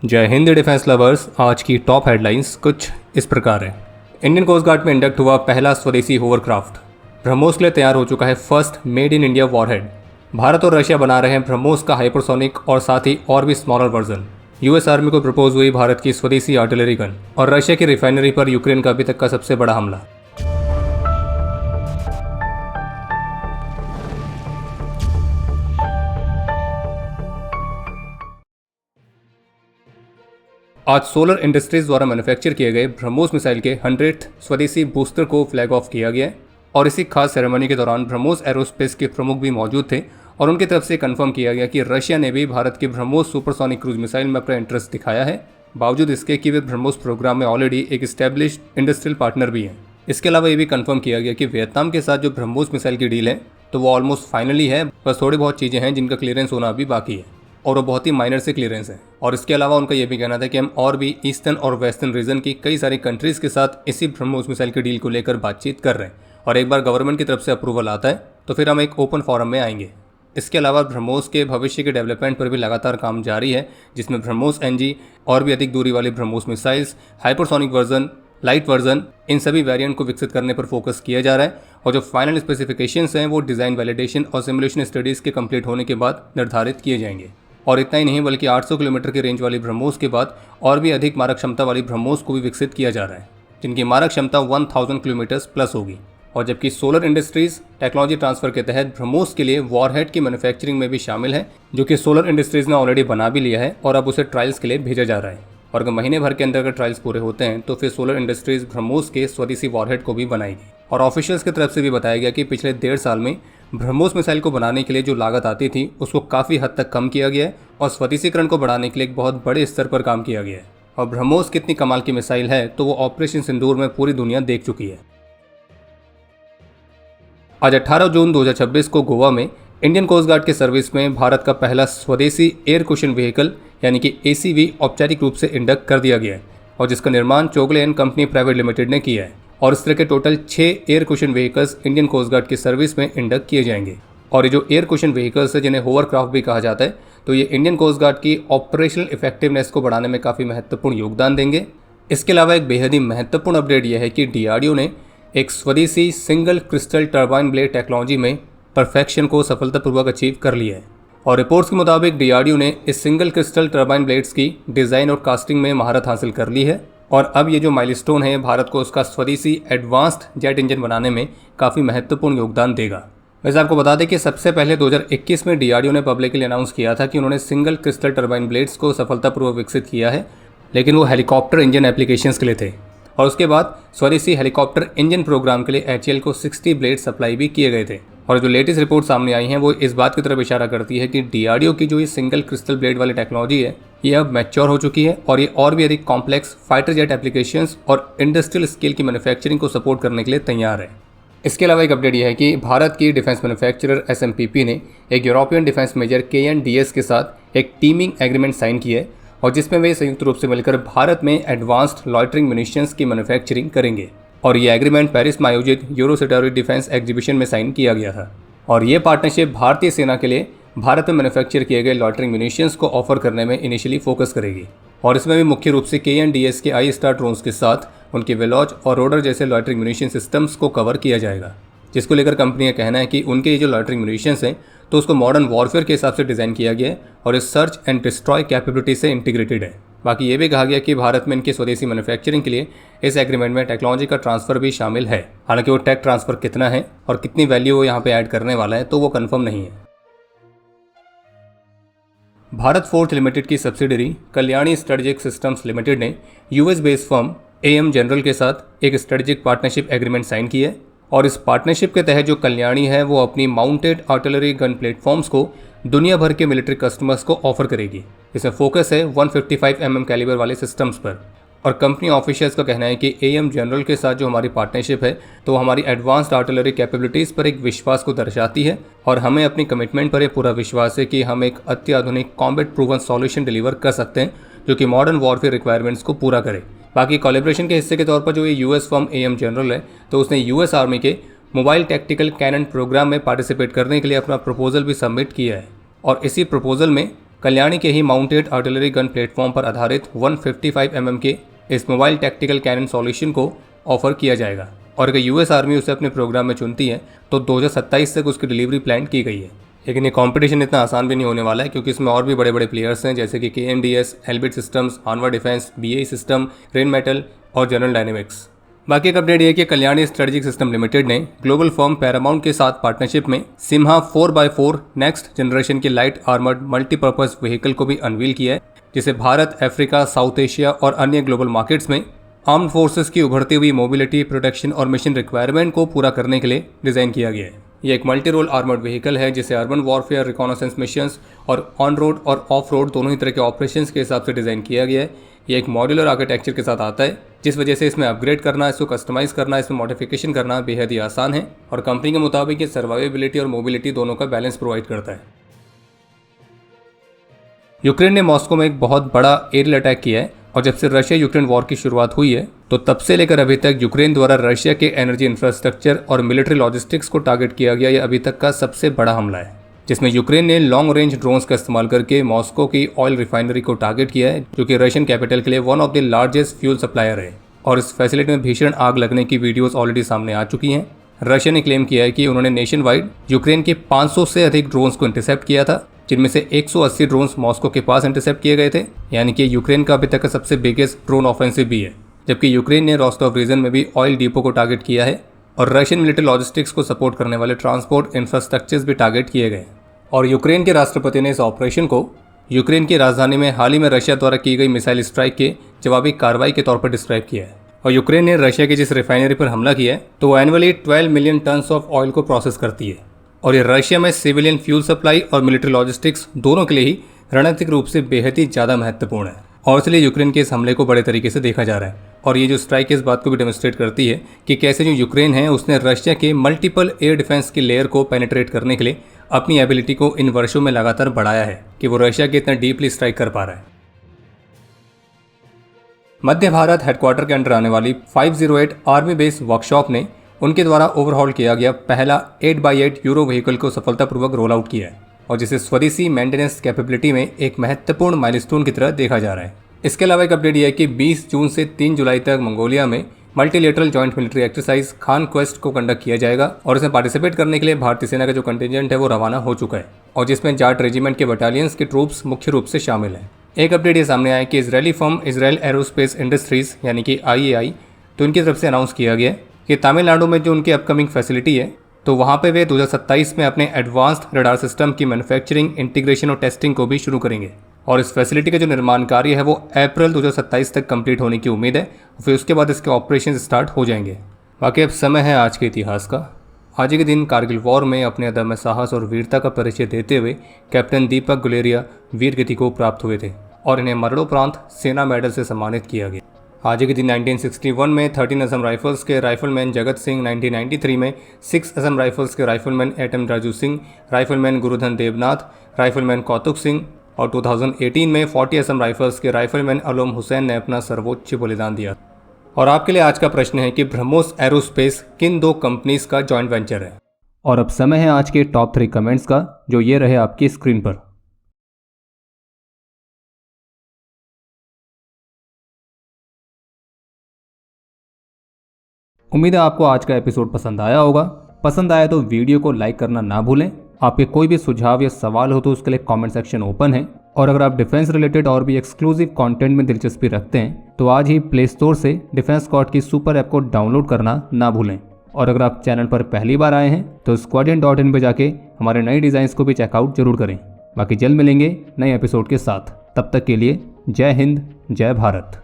जय Hind defence lovers. आज की टॉप हेडलाइंस कुछ इस प्रकार है। इंडियन कोस्ट गार्ड में इंडक्ट हुआ पहला स्वदेशी होवरक्राफ्ट। ब्रह्मोस के लिए तैयार हो चुका है first made in India warhead. Bharat और रशिया बना रहे हैं ब्रह्मोस का हाइपरसोनिक और साथ ही और भी स्मॉलर वर्जन। यूएस आर्मी को प्रपोज हुई भारत की स्वदेशी आर्टिलरी गन और रशिया की रिफाइनरी पर यूक्रेन का अभी तक का सबसे बड़ा हमला। आज सोलर इंडस्ट्रीज द्वारा मैन्युफैक्चर किए गए ब्रह्मोस मिसाइल के 100th स्वदेशी बूस्टर को फ्लैग ऑफ किया गया और इसी खास सेरेमनी के दौरान ब्रह्मोस एरोस्पेस के प्रमुख भी मौजूद थे और उनकी तरफ से कंफर्म किया गया कि रशिया ने भी भारत के ब्रह्मोस सुपरसोनिक क्रूज मिसाइल में अपना इंटरेस्ट दिखाया है, बावजूद इसके कि वे ब्रह्मोस प्रोग्राम में ऑलरेडी एक स्टैब्लिश्ड इंडस्ट्रियल पार्टनर भी हैं। इसके अलावा ये भी कंफर्म किया गया कि वियतनाम के साथ जो ब्रह्मोस मिसाइल की डील है तो वो ऑलमोस्ट फाइनली है, बस थोड़ी बहुत चीज़ें हैं जिनका क्लियरेंस होना अभी बाकी है और वो बहुत ही माइनर से क्लियरेंस है। और इसके अलावा उनका यह भी कहना था कि हम और भी ईस्टर्न और वेस्टर्न रीजन की कई सारी कंट्रीज के साथ इसी ब्रह्मोस मिसाइल की डील को लेकर बातचीत कर रहे हैं और एक बार गवर्नमेंट की तरफ से अप्रूवल आता है तो फिर हम एक ओपन फोरम में आएंगे। इसके अलावा ब्रह्मोस के भविष्य के डेवलपमेंट पर भी लगातार काम जारी है, जिसमें ब्रह्मोस एनजी और भी अधिक दूरी वाली BrahMos missiles, hypersonic version, light version, इन सभी वेरिएंट को विकसित करने पर फोकस किया जा रहा है और जो फाइनल स्पेसिफिकेशंस हैं वो डिज़ाइन वैलिडेशन और सिमुलेशन स्टडीज़ के कंप्लीट होने के बाद निर्धारित किए जाएंगे। और इतना ही नहीं बल्कि 800 किलोमीटर की रेंज वाली ब्रह्मोस के बाद और भी अधिक मारक क्षमता वाली ब्रह्मोस को भी विकसित किया जा रहा है, जिनकी मारक क्षमता 1000 किलोमीटर्स प्लस होगी। और जबकि सोलर इंडस्ट्रीज टेक्नोलॉजी ट्रांसफर के तहत ब्रह्मोस के लिए वॉरहेड की मैन्युफैक्चरिंग में भी शामिल है, जो कि सोलर इंडस्ट्रीज ने ऑलरेडी बना भी लिया है और अब उसे ट्रायल्स के लिए भेजा जा रहा है। और अगर महीने भर के अंदर अगर ट्रायल्स पूरे होते हैं तो फिर सोलर इंडस्ट्रीज ब्रह्मोस के स्वदेशी वॉरहेड को भी बनाएगी। और ऑफिशियल्स की तरफ से भी बताया गया कि पिछले 1.5 साल में ब्रह्मोस मिसाइल को बनाने के लिए जो लागत आती थी उसको काफ़ी हद तक कम किया गया है और स्वदेशीकरण को बढ़ाने के लिए एक बहुत बड़े स्तर पर काम किया गया है। और ब्रह्मोस कितनी कमाल की मिसाइल है तो वो ऑपरेशन सिंदूर में पूरी दुनिया देख चुकी है। आज 18 जून 2026 को गोवा में इंडियन कोस्ट गार्ड के सर्विस में भारत का पहला स्वदेशी एयर कुशन व्हीकल यानी कि एसीवी औपचारिक रूप से इंडक्ट कर दिया गया है और जिसका निर्माण Chowgule and company private limited ने किया है। और इस तरह के total 6 air cushion vehicles Indian coast guard की सर्विस में इंडक्ट किए जाएंगे। और ये जो एयर कुशन व्हीकल्स है जिन्हें होवरक्राफ्ट भी कहा जाता है, तो ये इंडियन कोस्ट गार्ड की ऑपरेशनल इफेक्टिवनेस को बढ़ाने में काफ़ी महत्वपूर्ण योगदान देंगे। इसके अलावा एक बेहद ही महत्वपूर्ण अपडेट यह है कि डीआरडीओ ने एक स्वदेशी single crystal turbine blade technology में परफेक्शन को सफलतापूर्वक अचीव कर लिया है। और रिपोर्ट्स के मुताबिक डीआरडीओ ने इस सिंगल क्रिस्टल टर्बाइन ब्लेड्स की डिज़ाइन और कास्टिंग में महारत हासिल कर ली है और अब ये जो माइलस्टोन है भारत को उसका स्वदेशी एडवांस्ड जेट इंजन बनाने में काफ़ी महत्वपूर्ण योगदान देगा। वैसे आपको बता दें कि सबसे पहले 2021 में डीआरडीओ ने पब्लिकली अनाउंस किया था कि उन्होंने सिंगल क्रिस्टल टर्बाइन ब्लेड्स को सफलतापूर्वक विकसित किया है, लेकिन वो हेलीकॉप्टर इंजन एप्लीकेशंस के लिए थे। और उसके बाद स्वदेशी हेलीकॉप्टर इंजन प्रोग्राम के लिए एचएएल को 60 ब्लेड सप्लाई भी किए गए थे। और जो लेटेस्ट रिपोर्ट सामने आई हैं वो इस बात की तरफ इशारा करती है कि डीआरडीओ की जो ये सिंगल क्रिस्टल ब्लेड वाली टेक्नोलॉजी है ये अब मैच्योर हो चुकी है और ये और भी अधिक कॉम्प्लेक्स फाइटर जेट एप्लीकेशंस और इंडस्ट्रियल स्केल की मैन्युफैक्चरिंग को सपोर्ट करने के लिए तैयार है। इसके अलावा एक अपडेट यह है कि भारत की डिफेंस मैन्युफैक्चरर एसएमपीपी ने एक यूरोपियन डिफेंस मेजर केएनडीएस के साथ एक टीमिंग एग्रीमेंट साइन की है और जिसमें वे संयुक्त रूप से मिलकर भारत में एडवांस्ड लॉयटरिंग म्यूनिशंस की मैन्युफैक्चरिंग करेंगे। और ये एग्रीमेंट पेरिस में आयोजित यूरोसिटोरी डिफेंस एग्जीबिशन में साइन किया गया था। और ये पार्टनरशिप भारतीय सेना के लिए भारत में मैन्युफैक्चर किए गए लॉयटरिंग म्यूनिशंस को ऑफर करने में इनिशियली फोकस करेगी। और इसमें भी मुख्य रूप से केएनडीएस के आई स्टार ड्रोन्स के साथ उनके वेलॉज और रोडर जैसे लॉयटरिंग म्यूनिशन सिस्टम्स को कवर किया जाएगा, जिसको लेकर कंपनी का कहना है कि उनके ये जो लॉयटरिंग म्यूनिशंस हैं तो उसको मॉडर्न वॉरफेयर के हिसाब से डिज़ाइन किया गया है और इस सर्च एंड डिस्ट्रॉय कैपेबिलिटी से इंटीग्रेटेड है। बाकी ये भी कहा गया कि भारत में इनकी स्वदेशी मैन्युफैक्चरिंग के लिए इस एग्रीमेंट में टेक्नोलॉजी का ट्रांसफर भी शामिल है। हालांकि वो टेक ट्रांसफर कितना है और कितनी वैल्यू वो यहाँ पे ऐड करने वाला है तो वो कंफर्म नहीं है। भारत फोर्ज लिमिटेड की subsidiary Kalyani strategic systems limited ने US based firm AM General के साथ एक स्ट्रेटेजिक पार्टनरशिप एग्रीमेंट साइन की है और इस पार्टनरशिप के तहत जो कल्याणी है वो अपनी माउंटेड आर्टिलरी गन प्लेटफॉर्म्स को दुनिया भर के मिलिट्री कस्टमर्स को ऑफर करेगी। इसमें फोकस है 155 mm कैलिबर वाले सिस्टम्स पर। और कंपनी ऑफिशियल्स का कहना है कि एएम जनरल के साथ जो हमारी पार्टनरशिप है तो हमारी एडवांस्ड आर्टिलरी कैपेबिलिटीज़ पर एक विश्वास को दर्शाती है और हमें अपनी कमिटमेंट पर एक पूरा विश्वास है कि हम एक अत्याधुनिक कॉम्बैट प्रूवन सॉल्यूशन डिलीवर कर सकते हैं जो कि मॉडर्न वॉरफेयर रिक्वायरमेंट्स को पूरा करे। बाकी कोलैबोरेशन के हिस्से के तौर पर जो ये यूएस फर्म एएम जनरल है तो उसने यूएस आर्मी के मोबाइल टैक्टिकल कैनन प्रोग्राम में पार्टिसिपेट करने के लिए अपना प्रपोजल भी सबमिट किया है और इसी प्रपोजल में कल्याणी के ही माउंटेड आर्टिलरी गन प्लेटफॉर्म पर आधारित 155 mm के इस मोबाइल टैक्टिकल कैनन सॉल्यूशन को ऑफर किया जाएगा और अगर यूएस आर्मी उसे अपने प्रोग्राम में चुनती है तो 2027 तक उसकी डिलीवरी प्लान की गई है। लेकिन ये कंपटीशन इतना आसान भी नहीं होने वाला है क्योंकि इसमें और भी बड़े बड़े प्लेयर्स हैं जैसे कि KNDS, Elbit systems, हानवा defence, BAE system, rain metal और जनरल डायनेमिक्स। बाकी एक अपडेट ये कि कल्याणी स्ट्रेटेजिक सिस्टम लिमिटेड ने ग्लोबल फर्म पैरामाउंट के साथ पार्टनरशिप में सिम्हा 4x4 नेक्स्ट जनरेशन के लाइट आर्मर्ड मल्टीपर्पज व्हीकल को भी अनवील किया है, जिसे भारत, अफ्रीका, साउथ एशिया और अन्य ग्लोबल मार्केट्स में आर्म्ड फोर्सेस की उभरती हुई मोबिलिटी, प्रोटेक्शन और मिशन रिक्वायरमेंट को पूरा करने के लिए डिजाइन किया गया है। ये एक मल्टी रोल आर्मर्ड व्हीकल है जिसे अर्बन वॉरफेयर, रिकॉनेसेंस मिशंस और ऑन रोड और ऑफ रोड दोनों ही तरह के ऑपरेशंस के हिसाब से डिज़ाइन किया गया है। ये एक मॉड्यूलर आर्किटेक्चर के साथ आता है जिस वजह से इसमें अपग्रेड करना, इसको कस्टमाइज़ करना, इसमें मॉडिफिकेशन करना बेहद ही आसान है और कंपनी के मुताबिक ये सर्वाइवेबिलिटी और मोबिलिटी दोनों का बैलेंस प्रोवाइड करता है। यूक्रेन ने मॉस्को में एक बहुत बड़ा एरियल अटैक किया है और जब से रशिया यूक्रेन वॉर की शुरुआत हुई है तो तब से लेकर अभी तक यूक्रेन द्वारा रशिया के एनर्जी इंफ्रास्ट्रक्चर और मिलिट्री लॉजिस्टिक्स को टारगेट किया गया। यह अभी तक का सबसे बड़ा हमला है जिसमें यूक्रेन ने लॉन्ग रेंज ड्रोन्स का इस्तेमाल करके मॉस्को की ऑयल रिफाइनरी को टारगेट किया है जो कि रशियन कैपिटल के लिए one of the largest fuel supplier है और इस फैसिलिटी में भीषण आग लगने की वीडियोस ऑलरेडी सामने आ चुकी हैं। रशिया ने क्लेम किया है कि उन्होंने नेशन वाइड यूक्रेन के 500 से अधिक ड्रोन्स को इंटरसेप्ट किया था, जिनमें से 180 ड्रोन्स मॉस्को के पास इंटरसेप्ट किए गए थे, यानी कि यूक्रेन का अभी तक का सबसे बिगेस्ट ड्रोन ऑफेंसिव भी है। जबकि यूक्रेन ने रोस्टोव रीजन में भी ऑयल डिपो को टारगेट किया है और रशियन मिलिट्री लॉजिस्टिक्स को सपोर्ट करने वाले ट्रांसपोर्ट इंफ्रास्ट्रक्चर्स भी टारगेट किए गए। और यूक्रेन के राष्ट्रपति ने इस ऑपरेशन को यूक्रेन की राजधानी में हाल ही में रशिया द्वारा की गई मिसाइल स्ट्राइक के जवाबी कार्रवाई के तौर पर डिस्क्राइब किया है। और यूक्रेन ने रशिया की जिस रिफाइनरी पर हमला किया है तो वो annually 12 million tons of oil को प्रोसेस करती है और ये रशिया में सिविलियन फ्यूल सप्लाई और मिलिट्री लॉजिस्टिक्स दोनों के लिए ही रणनीतिक रूप से बेहद ही ज़्यादा महत्वपूर्ण है और इसलिए यूक्रेन के इस हमले को बड़े तरीके से देखा जा रहा है। और ये जो स्ट्राइक इस बात को भी डेमोन्स्ट्रेट करती है कि कैसे जो यूक्रेन है उसने रशिया के मल्टीपल एयर डिफेंस की लेयर को पेनिट्रेट करने के लिए अपनी एबिलिटी को इन वर्षों में लगातार बढ़ाया है कि वो रशिया के इतना डीपली स्ट्राइक कर पा रहा है। मध्य भारत हेडक्वार्टर के अंडर आने वाली 508 आर्मी बेस वर्कशॉप ने उनके द्वारा ओवरहॉल किया गया पहला 8x8 यूरो व्हीकल को सफलतापूर्वक रोल आउट किया है और जिसे स्वदेशी मेंटेनेंस कैपेबिलिटी में एक महत्वपूर्ण माइलस्टोन की तरह देखा जा रहा है। इसके अलावा एक अपडेट यह है कि 20 जून से 3 जुलाई तक मंगोलिया में multilateral joint military exercise Khan quest को कंडक्ट किया जाएगा और इसमें पार्टिसिपेट करने के लिए भारतीय सेना का जो कंटिजेंट है वो रवाना हो चुका है और जिसमें जाट रेजिमेंट के बटालियंस के ट्रूप्स मुख्य रूप से शामिल हैं। एक अपडेट ये सामने आया कि Israeli firm Israel aerospace industries यानी कि IAI तो उनकी तरफ से अनाउंस किया गया कि तमिलनाडु में जो उनकी अपकमिंग फैसिलिटी है तो वहाँ पे वे 2027 में अपने एडवांस्ड रडार सिस्टम की मैन्युफैक्चरिंग, इंटीग्रेशन और टेस्टिंग को भी शुरू करेंगे और इस फैसिलिटी का जो निर्माण कार्य है वो अप्रैल 2027 तक कंप्लीट होने की उम्मीद है। फिर उसके बाद इसके ऑपरेशन स्टार्ट हो जाएंगे। बाकी अब समय है आज के इतिहास का। आज के दिन कारगिल वॉर में अपने अदम्य साहस और वीरता का परिचय देते हुए कैप्टन दीपक गुलेरिया वीर गति को प्राप्त हुए थे और इन्हें मरणोपरांत सेना मेडल से सम्मानित किया गया। आज के दिन 1961 में 13 असम राइफल्स के राइफलमैन जगत सिंह, 1993 में 6 असम राइफल्स के rifleman Atom Raju Singh, rifleman Gurudhan Devnath, rifleman Kautuk Singh और 2018 में 40 असम राइफल्स के राइफलमैन अलोम हुसैन ने अपना सर्वोच्च बलिदान दिया। और आपके लिए आज का प्रश्न है कि ब्रह्मोस एरोस्पेस किन 2 कंपनीज का जॉइंट वेंचर है। और अब समय है आज के टॉप 3 कमेंट्स का जो ये रहे आपकी स्क्रीन पर। उम्मीद है आपको आज का एपिसोड पसंद आया होगा। पसंद आया तो वीडियो को लाइक करना ना भूलें। आपके कोई भी सुझाव या सवाल हो तो उसके लिए कमेंट सेक्शन ओपन है और अगर आप डिफेंस रिलेटेड और भी एक्सक्लूसिव कंटेंट में दिलचस्पी रखते हैं तो आज ही प्ले स्टोर से डिफेंस स्क्वाड की सुपर ऐप को डाउनलोड करना ना भूलें। और अगर आप चैनल पर पहली बार आए हैं तो squadron.in पे जाके हमारे नए डिज़ाइंस को भी चेकआउट जरूर करें। बाकी जल्द मिलेंगे नए एपिसोड के साथ। तब तक के लिए जय हिंद, जय भारत।